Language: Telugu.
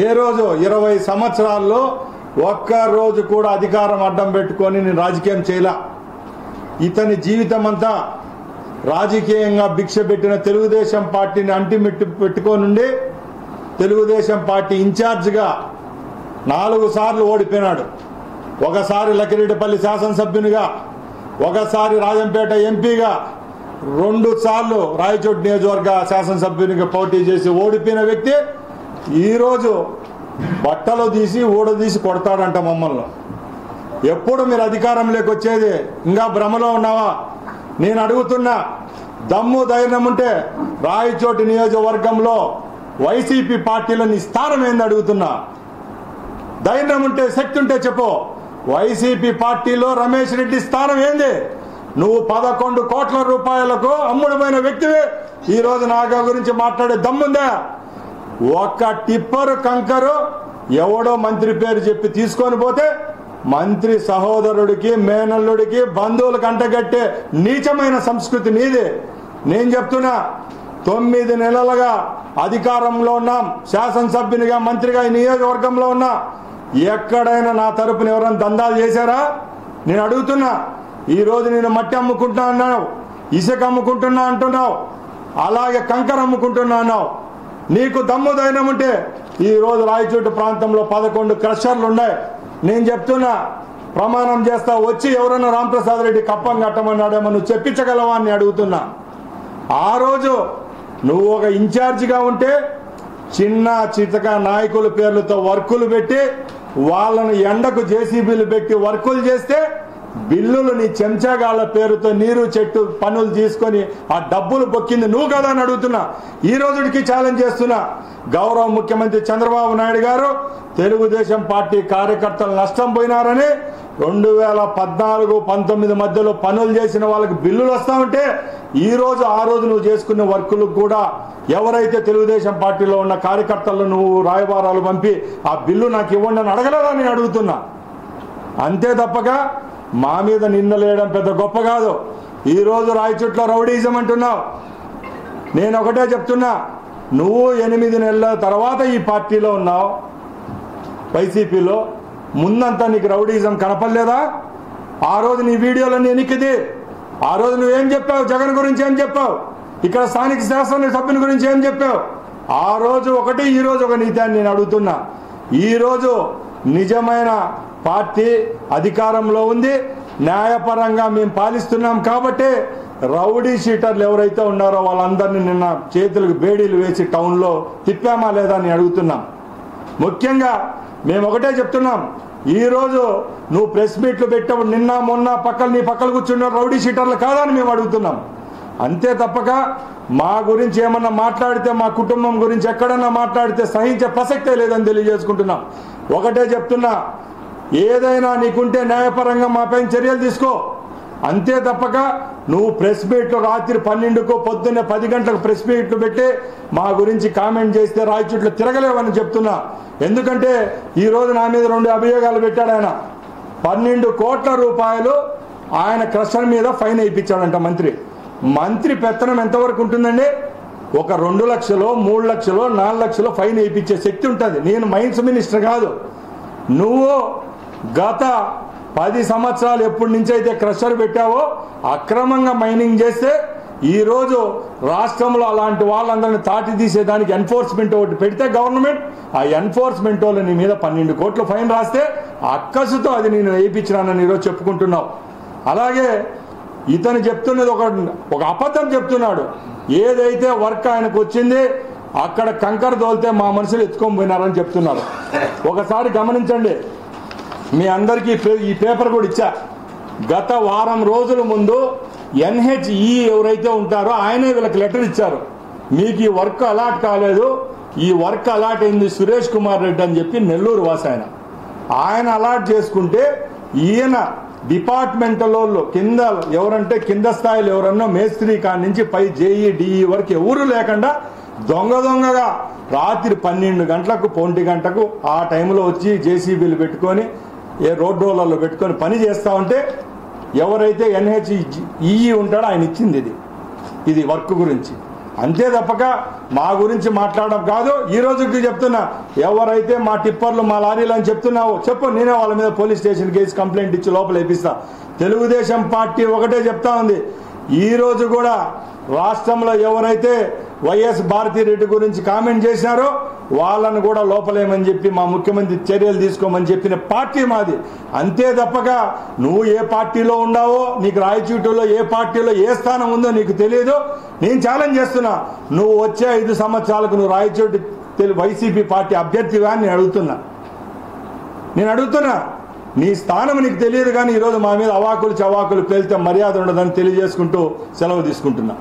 ఏ రోజు 20 సంవత్సరాల్లో ఒక్క రోజు కూడా అధికారం అడ్డం పెట్టుకొని నేను రాజకీయం చేయలా. ఇతని జీవితం అంతా రాజకీయంగా భిక్ష పెట్టిన తెలుగుదేశం పార్టీని అంటిమిట్టి పెట్టుకోనుండి తెలుగుదేశం పార్టీ ఇన్ఛార్జిగా 4 సార్లు ఓడిపోయినాడు. ఒకసారి లకిరెడ్డిపల్లి శాసనసభ్యునిగా, ఒకసారి రాజంపేట ఎంపీగా, 2 సార్లు రాయచోటి నియోజకవర్గ శాసనసభ్యునిగా పోటీ చేసి ఓడిపోయిన వ్యక్తి ఈరోజు బట్టలు తీసి ఊడదీసి కొడతాడంట మమ్మల్ని. ఎప్పుడు మీరు అధికారంలోకి వచ్చేది? ఇంకా భ్రమలో ఉన్నావా? నేను అడుగుతున్నా, దమ్ము ధైర్యం ఉంటే రాయచోటి నియోజకవర్గంలో వైసీపీ పార్టీలో నీ స్థానం ఏంది అడుగుతున్నా. ధైర్యం ఉంటే, శక్తి ఉంటే చెప్పు. వైసీపీ పార్టీలో రమేష్ రెడ్డి స్థానం ఏంది? నువ్వు 11 కోట్ల రూపాయలకు అమ్ముడుపోయిన వ్యక్తివి. ఈరోజు నాగా గురించి మాట్లాడే దమ్ముందా? ఒక్క టిప్పరు కంకరు ఎవడో మంత్రి పేరు చెప్పి తీసుకొని పోతే మంత్రి సహోదరుడికి, మేనల్లుడికి, బంధువులకు అంటగట్టే నీచమైన సంస్కృతి నీది. నేను చెప్తున్నా, 9 నెలలుగా అధికారంలో ఉన్నాం, శాసనసభ్యునిగా, మంత్రిగా ఈ నియోజకవర్గంలో ఉన్నా. ఎక్కడైనా నా తరపున ఎవరైనా దందాలు చేశారా? నేను అడుగుతున్నా. ఈరోజు నేను మట్టి అమ్ముకుంటున్నా అన్నావు, ఇసుక అమ్ముకుంటున్నా అంటున్నావు, అలాగే కంకర అమ్ముకుంటున్నా అన్నావు. నీకు దమ్ము ధైర్యం ఉంటే ఈరోజు రాయచోటి ప్రాంతంలో 11 క్రషర్లు ఉన్నాయి. నేను చెప్తున్నా, ప్రమాణం చేస్తా, వచ్చి ఎవరైనా రాంప్రసాద్ రెడ్డి కప్పం కట్టమన్నాడేమో నువ్వు చెప్పించగలవా అని అడుగుతున్నా. ఆ రోజు నువ్వు ఒక ఇన్ఛార్జిగా ఉంటే చిన్న చితక నాయకుల పేర్లతో వర్కులు పెట్టి వాళ్ళను ఎండకు జేసీబీలు పెట్టి వర్కులు చేస్తే బిల్లులు నీ చెంచాగాళ్ళ పేరుతో నీరు చెట్టు పనులు తీసుకొని ఆ డబ్బులు పొక్కింది నువ్వు కదా అని అడుగుతున్నా. ఈ రోజుకి ఛాలెంజ్ చేస్తున్నా. గౌరవ ముఖ్యమంత్రి చంద్రబాబు నాయుడు గారు తెలుగుదేశం పార్టీ కార్యకర్తలు నష్టం పోయినారని 2014-19 మధ్యలో పనులు చేసిన వాళ్ళకి బిల్లులు వస్తా ఉంటే ఆ రోజు నువ్వు చేసుకున్న వర్కులకు కూడా ఎవరైతే తెలుగుదేశం పార్టీలో ఉన్న కార్యకర్తలను నువ్వు రాయబారాలు పంపి ఆ బిల్లు నాకు ఇవ్వండి అని అడగలేదా నేను అడుగుతున్నా. అంతే తప్పక మా మీద నిందలేయడం పెద్ద గొప్ప కాదు. ఈరోజు రాయచోట్ల రౌడీజం అంటున్నావు. నేను ఒకటే చెప్తున్నా, నువ్వు 8 నెలల తర్వాత ఈ పార్టీలో ఉన్నావు, వైసీపీలో. ముందంతా నీకు రౌడీజం కనపడలేదా? ఆ రోజు నీ వీడియోలన్నీ ఎన్నికది. ఆ రోజు నువ్వేం చెప్పావు? జగన్ గురించి ఏం చెప్పావు? ఇక్కడ స్థానిక శాసన సభ్యుని గురించి ఏం చెప్పావు? ఆ రోజు ఒకటి, ఈ రోజు ఒక నీతి అని నేను అడుగుతున్నా. ఈరోజు నిజమైన పార్టీ అధికారంలో ఉంది, న్యాయపరంగా మేము పాలిస్తున్నాం కాబట్టి రౌడీ షీటర్లు ఎవరైతే ఉన్నారో వాళ్ళందరినీ నిన్న చేతులకు బేడీలు వేసి టౌన్లో తిప్పామా లేదా అని అడుగుతున్నాం. ముఖ్యంగా మేము ఒకటే చెప్తున్నాం, ఈరోజు నువ్వు ప్రెస్ మీట్లు పెట్టినప్పుడు నిన్న మొన్న నీ పక్కన కూర్చున్న రౌడీ షీటర్లు కాదని మేము అడుగుతున్నాం. అంతే తప్పక మా గురించి ఏమన్నా మాట్లాడితే, మా కుటుంబం గురించి ఎక్కడన్నా మాట్లాడితే సహించే ప్రసక్తే లేదని తెలియజేసుకుంటున్నాం. ఒకటే చెప్తున్నా, ఏదైనా నీకుంటే న్యాయపరంగా మా పైన చర్యలు తీసుకో. అంతే తప్పక నువ్వు ప్రెస్ మీట్లు రాత్రి 12కు పొద్దున్నే 10 గంటలకు ప్రెస్ మీట్లు పెట్టి మా గురించి కామెంట్ చేస్తే రాయచోట్ల తిరగలేవని చెప్తున్నా. ఎందుకంటే ఈరోజు నా మీద 2 అభియోగాలు పెట్టాడు ఆయన. 12 కోట్ల రూపాయలు ఆయన క్రషర్ మీద ఫైన్ వేయించాడంట మంత్రి పెత్తనం ఎంతవరకు ఉంటుందండి? ఒక 2 లక్షలు, 3 లక్షలు, 4 లక్షలు ఫైన్ వేయించే శక్తి ఉంటుంది. నేను మైన్స్ మినిస్టర్ కాదు. నువ్వు గత 10 సంవత్సరాలు ఎప్పటి నుంచి అయితే క్రషర్ పెట్టావో అక్రమంగా మైనింగ్ చేస్తే ఈరోజు రాష్ట్రంలో అలాంటి వాళ్ళందరినీ తాటి తీసేదానికి ఎన్ఫోర్స్మెంట్ ఒకటి పెడితే గవర్నమెంట్, ఆ ఎన్ఫోర్స్మెంట్ వాళ్ళు నీ మీద 12 కోట్ల ఫైన్ రాస్తే అక్కసుతో అది నేను వేయించినానని ఈరోజు చెప్పుకుంటున్నావు. అలాగే ఇతను చెప్తున్నది ఒక అబద్ధం చెప్తున్నాడు. ఏదైతే వర్క్ ఆయనకు వచ్చింది అక్కడ కంకర తోలితే మా మనుషులు ఎత్తుకొని పోయినారని చెప్తున్నారు. ఒకసారి గమనించండి, మీ అందరికీ ఈ పేపర్ కూడా ఇచ్చా. గత వారం రోజుల ముందు NHE ఎవరైతే ఉంటారో ఆయనే వీళ్ళకి లెటర్ ఇచ్చారు. మీకు ఈ వర్క్ అలాట్ కాలేదు, ఈ వర్క్ అలాట్ అయింది సురేష్ కుమార్ రెడ్డి అని చెప్పి నెల్లూరు వాసి ఆయన అలాట్ చేసుకుంటే ఈయన డిపార్ట్మెంటల్ వాళ్ళు కింద ఎవరంటే కింద స్థాయిలో ఎవరన్నా మేస్త్రి కాడి నుంచి పై JE DE వరకు ఎవరు లేకుండా దొంగగా రాత్రి 12 గంటలకు 1 గంటకు ఆ టైంలో వచ్చి JCBలు పెట్టుకొని రోడ్ రోలర్లో పెట్టుకొని పని చేస్తూ ఉంటే ఎవరైతే NHE ఉంటాడో ఆయన ఇచ్చింది ఇది వర్క్ గురించి. అంతే తప్పక మా గురించి మాట్లాడడం కాదు. ఈ రోజుకి చెప్తున్నా, ఎవరైతే మా టిప్పర్లు మా లారీలు అని చెప్తున్నావో చెప్పు, నేనే వాళ్ళ మీద పోలీస్ స్టేషన్ కేసు కంప్లైంట్ ఇచ్చి లోపల వేపిస్తా. తెలుగుదేశం పార్టీ ఒకటే చెప్తా ఉంది, ఈ రోజు కూడా రాష్ట్రంలో ఎవరైతే వైఎస్ భారతిరెడ్డి గురించి కామెంట్ చేశారో వాళ్ళను కూడా లోపలేమని చెప్పి మా ముఖ్యమంత్రి చర్యలు తీసుకోమని చెప్పిన పార్టీ మాది. అంతే తప్పక నువ్వు ఏ పార్టీలో ఉన్నావో, నీకు రాయచూటులో ఏ పార్టీలో ఏ స్థానం ఉందో నీకు తెలియదు. నేను ఛాలెంజ్ చేస్తున్నా, నువ్వు వచ్చే 5 సంవత్సరాలకు నువ్వు రాయచూటి వైసీపీ పార్టీ అభ్యర్థివా అని నేను అడుగుతున్నా. నీ స్థానం నీకు తెలియదు, కానీ ఈరోజు మా మీద అవాకులు చవాకులు పేలితే మర్యాద ఉండదని తెలియజేసుకుంటూ సెలవు తీసుకుంటున్నా.